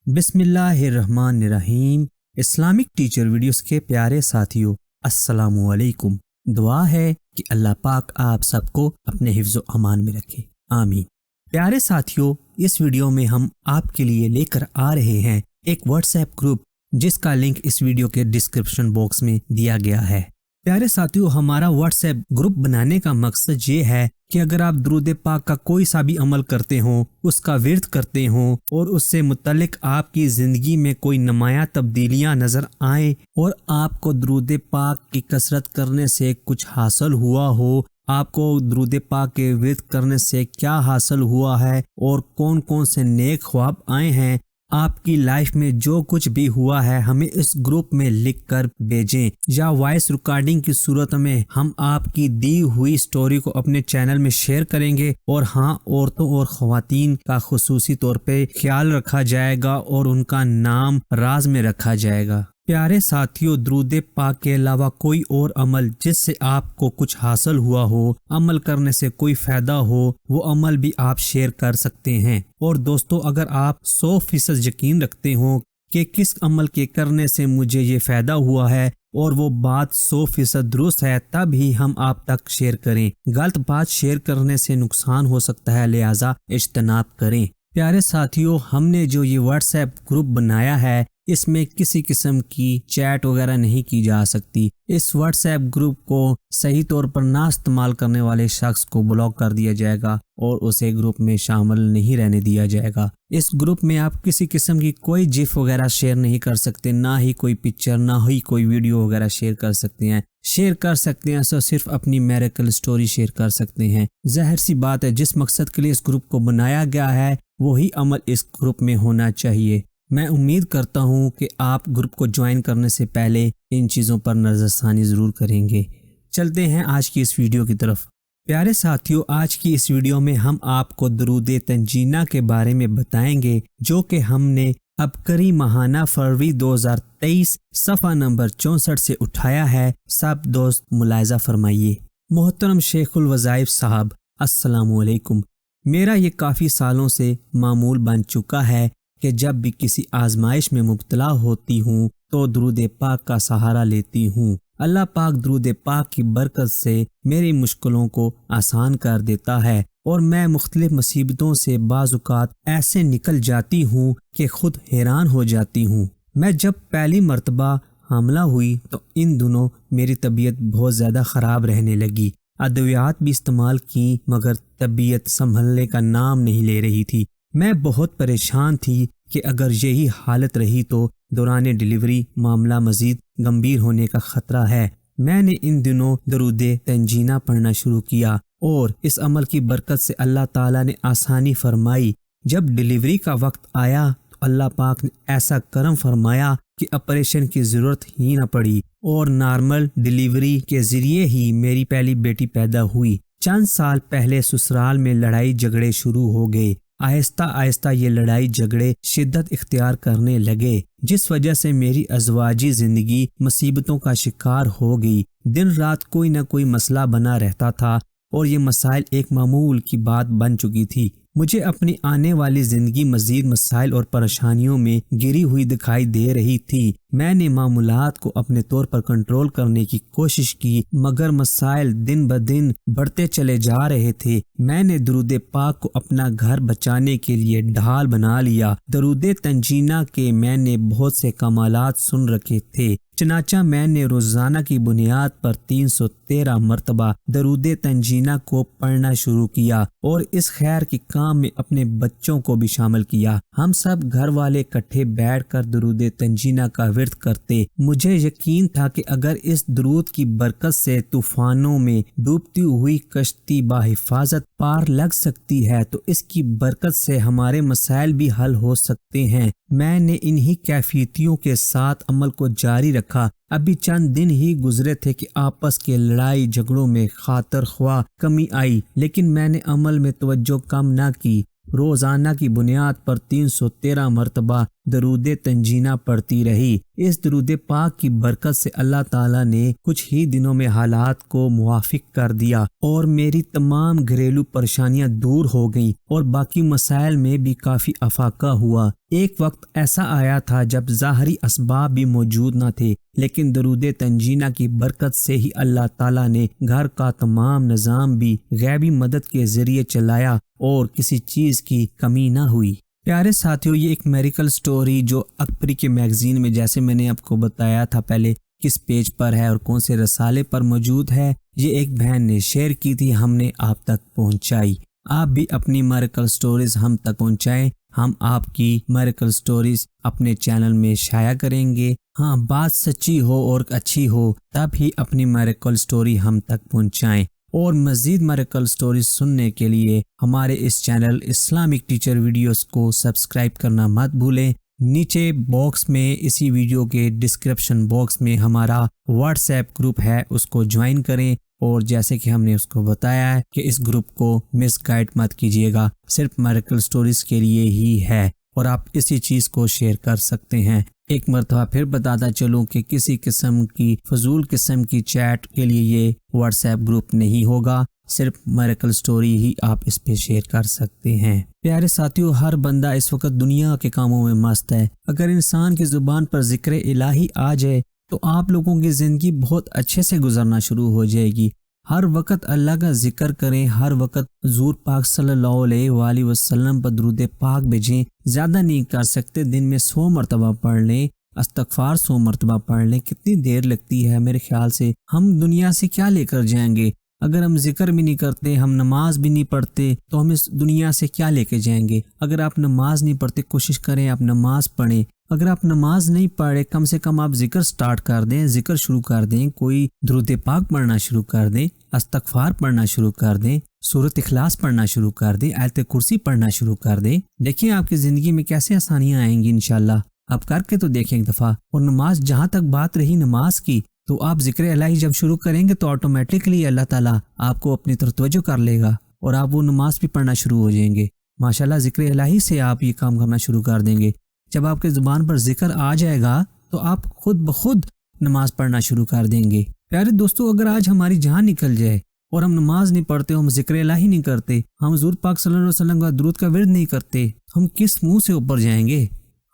بسم اللہ الرحمن الرحیم۔ اسلامک ٹیچر ویڈیوز کے پیارے ساتھیوں، السلام علیکم۔ دعا ہے کہ اللہ پاک آپ سب کو اپنے حفظ و امان میں رکھے، آمین۔ پیارے ساتھیوں، اس ویڈیو میں ہم آپ کے لیے لے کر آ رہے ہیں ایک واٹس ایپ گروپ جس کا لنک اس ویڈیو کے ڈسکرپشن باکس میں دیا گیا ہے۔ پیارے ساتھیوں، ہمارا واٹس ایپ گروپ بنانے کا مقصد یہ ہے کہ اگر آپ درود پاک کا کوئی سا بھی عمل کرتے ہوں، اس کا ورد کرتے ہوں اور اس سے متعلق آپ کی زندگی میں کوئی نمایاں تبدیلیاں نظر آئیں اور آپ کو درود پاک کی کثرت کرنے سے کچھ حاصل ہوا ہو، آپ کو درود پاک کے ورد کرنے سے کیا حاصل ہوا ہے اور کون کون سے نیک خواب آئے ہیں، آپ کی لائف میں جو کچھ بھی ہوا ہے، ہمیں اس گروپ میں لکھ کر بھیجیں یا وائس ریکارڈنگ کی صورت میں ہم آپ کی دی ہوئی سٹوری کو اپنے چینل میں شیئر کریں گے۔ اور ہاں، عورتوں اور خواتین کا خصوصی طور پہ خیال رکھا جائے گا اور ان کا نام راز میں رکھا جائے گا۔ پیارے ساتھیوں، درود پاک کے علاوہ کوئی اور عمل جس سے آپ کو کچھ حاصل ہوا ہو، عمل کرنے سے کوئی فائدہ ہو، وہ عمل بھی آپ شیئر کر سکتے ہیں۔ اور دوستو، اگر آپ 100% یقین رکھتے ہوں کہ کس عمل کے کرنے سے مجھے یہ فائدہ ہوا ہے اور وہ بات 100% درست ہے، تب ہی ہم آپ تک شیئر کریں۔ غلط بات شیئر کرنے سے نقصان ہو سکتا ہے، لہٰذا اجتناب کریں۔ پیارے ساتھیوں، ہم نے جو یہ واٹس ایپ گروپ بنایا ہے، اس میں کسی قسم کی چیٹ وغیرہ نہیں کی جا سکتی۔ اس واٹس ایپ گروپ کو صحیح طور پر نہ استعمال کرنے والے شخص کو بلاک کر دیا جائے گا اور اسے گروپ میں شامل نہیں رہنے دیا جائے گا۔ اس گروپ میں آپ کسی قسم کی کوئی جف وغیرہ شیئر نہیں کر سکتے، نہ ہی کوئی پکچر، نہ ہی کوئی ویڈیو وغیرہ شیئر کر سکتے ہیں۔ شیئر کر سکتے ہیں تو صرف اپنی میریکل سٹوری شیئر کر سکتے ہیں۔ ظاہر سی بات ہے، جس مقصد کے لیے اس گروپ کو بنایا گیا ہے وہی عمل اس گروپ میں ہونا چاہیے۔ میں امید کرتا ہوں کہ آپ گروپ کو جوائن کرنے سے پہلے ان چیزوں پر نظر ثانی ضرور کریں گے۔ چلتے ہیں آج کی اس ویڈیو کی طرف۔ پیارے ساتھیوں، آج کی اس ویڈیو میں ہم آپ کو درود تنجینہ کے بارے میں بتائیں گے، جو کہ ہم نے ابکری ماہانہ فروری 2023 صفحہ نمبر 64 سے اٹھایا ہے۔ سب دوست ملاحظہ فرمائیے۔ محترم شیخ الوظائف صاحب، السلام علیکم۔ میرا یہ کافی سالوں سے معمول بن چکا ہے کہ جب بھی کسی آزمائش میں مبتلا ہوتی ہوں تو درود پاک کا سہارا لیتی ہوں۔ اللہ پاک درود پاک کی برکت سے میری مشکلوں کو آسان کر دیتا ہے اور میں مختلف مصیبتوں سے بعض اوقات ایسے نکل جاتی ہوں کہ خود حیران ہو جاتی ہوں۔ میں جب پہلی مرتبہ حاملہ ہوئی تو ان دنوں میری طبیعت بہت زیادہ خراب رہنے لگی۔ ادویات بھی استعمال کی مگر طبیعت سنبھلنے کا نام نہیں لے رہی تھی۔ میں بہت پریشان تھی کہ اگر یہی حالت رہی تو دوران ڈیلیوری معاملہ مزید گمبھیر ہونے کا خطرہ ہے۔ میں نے ان دنوں درود تنجینہ پڑھنا شروع کیا اور اس عمل کی برکت سے اللہ تعالیٰ نے آسانی فرمائی۔ جب ڈیلیوری کا وقت آیا تو اللہ پاک نے ایسا کرم فرمایا کہ آپریشن کی ضرورت ہی نہ پڑی اور نارمل ڈیلیوری کے ذریعے ہی میری پہلی بیٹی پیدا ہوئی۔ چند سال پہلے سسرال میں لڑائی جھگڑے شروع ہو گئے۔ آہستہ آہستہ یہ لڑائی جھگڑے شدت اختیار کرنے لگے، جس وجہ سے میری ازواجی زندگی مصیبتوں کا شکار ہو گئی۔ دن رات کوئی نہ کوئی مسئلہ بنا رہتا تھا اور یہ مسائل ایک معمول کی بات بن چکی تھی۔ مجھے اپنی آنے والی زندگی مزید مسائل اور پریشانیوں میں گری ہوئی دکھائی دے رہی تھی۔ میں نے معاملات کو اپنے طور پر کنٹرول کرنے کی کوشش کی مگر مسائل دن بدن بڑھتے چلے جا رہے تھے۔ میں نے درود پاک کو اپنا گھر بچانے کے لیے ڈھال بنا لیا۔ درود تنجینہ کے میں نے بہت سے کمالات سن رکھے تھے، چنانچہ میں نے روزانہ کی بنیاد پر 313 مرتبہ درود تنجینہ کو پڑھنا شروع کیا اور اس خیر کے کام میں اپنے بچوں کو بھی شامل کیا۔ ہم سب گھر والے اکٹھے بیٹھ کر درود تنجینہ کا ورد کرتے۔ مجھے یقین تھا کہ اگر اس درود کی برکت سے طوفانوں میں ڈوبتی ہوئی کشتی بحفاظت پار لگ سکتی ہے تو اس کی برکت سے ہمارے مسائل بھی حل ہو سکتے ہیں۔ میں نے انہی کیفیتوں کے ساتھ عمل کو جاری رکھا۔ ابھی چند دن ہی گزرے تھے کہ آپس کے لڑائی جھگڑوں میں خاطر خواہ کمی آئی، لیکن میں نے عمل میں توجہ کم نہ کی۔ روزانہ کی بنیاد پر 313 مرتبہ درود تنجینہ پڑھتی رہی۔ اس درود پاک کی برکت سے اللہ تعالیٰ نے کچھ ہی دنوں میں حالات کو موافق کر دیا اور میری تمام گھریلو پریشانیاں دور ہو گئیں اور باقی مسائل میں بھی کافی افاقہ ہوا۔ ایک وقت ایسا آیا تھا جب ظاہری اسباب بھی موجود نہ تھے، لیکن درود تنجینہ کی برکت سے ہی اللہ تعالیٰ نے گھر کا تمام نظام بھی غیبی مدد کے ذریعے چلایا اور کسی چیز کی کمی نہ ہوئی۔ پیارے ساتھیو، یہ ایک میریکل سٹوری جو اکبری کے میگزین میں، جیسے میں نے آپ کو بتایا تھا پہلے، کس پیج پر ہے اور کون سے رسالے پر موجود ہے، یہ ایک بہن نے شیئر کی تھی، ہم نے آپ تک پہنچائی۔ آپ بھی اپنی میریکل سٹوریز ہم تک پہنچائیں، ہم آپ کی میریکل سٹوریز اپنے چینل میں شائع کریں گے۔ ہاں، بات سچی ہو اور اچھی ہو تب ہی اپنی میریکل سٹوری ہم تک پہنچائیں۔ اور مزید میریکل سٹوریز سننے کے لیے ہمارے اس چینل اسلامک ٹیچر ویڈیوز کو سبسکرائب کرنا مت بھولیں۔ نیچے باکس میں، اسی ویڈیو کے ڈسکرپشن باکس میں ہمارا واٹس ایپ گروپ ہے، اس کو جوائن کریں، اور جیسے کہ ہم نے اس کو بتایا ہے کہ اس گروپ کو مس گائیڈ مت کیجیے گا، صرف میریکل سٹوریز کے لیے ہی ہے، اور آپ اسی چیز کو شیئر کر سکتے ہیں۔ ایک مرتبہ پھر بتاتا چلوں کہ کسی قسم کی فضول قسم کی چیٹ کے لیے یہ واٹس ایپ گروپ نہیں ہوگا، صرف میریکل سٹوری ہی آپ اس پہ شیئر کر سکتے ہیں۔ پیارے ساتھیو، ہر بندہ اس وقت دنیا کے کاموں میں مست ہے۔ اگر انسان کی زبان پر ذکر الہی آ جائے تو آپ لوگوں کی زندگی بہت اچھے سے گزرنا شروع ہو جائے گی۔ ہر وقت اللہ کا ذکر کریں، ہر وقت حضور پاک صلی اللہ علیہ وآلہ وسلم پر درود پاک بھیجیں۔ زیادہ نہیں کر سکتے، دن میں 100 مرتبہ پڑھ لیں، استغفار 100 مرتبہ پڑھ لیں۔ کتنی دیر لگتی ہے؟ میرے خیال سے ہم دنیا سے کیا لے کر جائیں گے؟ اگر ہم ذکر بھی نہیں کرتے، ہم نماز بھی نہیں پڑھتے، تو ہم اس دنیا سے کیا لے کے جائیں گے؟ اگر آپ نماز نہیں پڑھتے، کوشش کریں آپ نماز پڑھیں۔ اگر آپ نماز نہیں پڑھے، کم سے کم آپ ذکر سٹارٹ کر دیں، ذکر شروع کر دیں، کوئی درود پاک پڑھنا شروع کر دیں، استغفار پڑھنا شروع کر دیں، سورۃ اخلاص پڑھنا شروع کر دیں، آیت کرسی پڑھنا شروع کر دیں۔ دیکھیں آپ کی زندگی میں کیسے آسانیاں آئیں گی انشاءاللہ۔ آپ کر کے تو دیکھیں ایک دفعہ۔ اور نماز، جہاں تک بات رہی نماز کی، تو آپ ذکر الہی جب شروع کریں گے تو آٹومیٹکلی اللہ تعالیٰ آپ کو اپنی طرف توجہ کر لے گا اور آپ وہ نماز بھی پڑھنا شروع ہو جائیں گے۔ ماشاءاللہ، ذکر الہی سے آپ یہ کام کرنا شروع کر دیں گے۔ جب آپ کے زبان پر ذکر آ جائے گا تو آپ خود بخود نماز پڑھنا شروع کر دیں گے۔ پیارے دوستو، اگر آج ہماری جان نکل جائے اور ہم نماز نہیں پڑھتے، ہم ذکر الہی نہیں کرتے، ہم حضور پاک صلی اللہ علیہ وسلم کا درود کا ورد نہیں کرتے، ہم کس منہ سے اوپر جائیں گے؟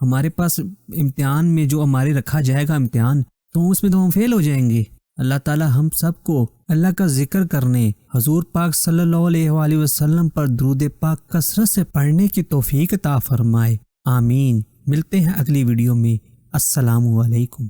ہمارے پاس امتحان میں جو ہمارے رکھا جائے گا امتحان، تو اس میں تو ہم فیل ہو جائیں گے۔ اللہ تعالی ہم سب کو اللہ کا ذکر کرنے، حضور پاک صلی اللہ علیہ وآلہ وسلم پر درود پاک کثرت سے پڑھنے کی توفیق عطا فرمائے۔ آمین۔ ملتے ہیں اگلی ویڈیو میں۔ السلام علیکم۔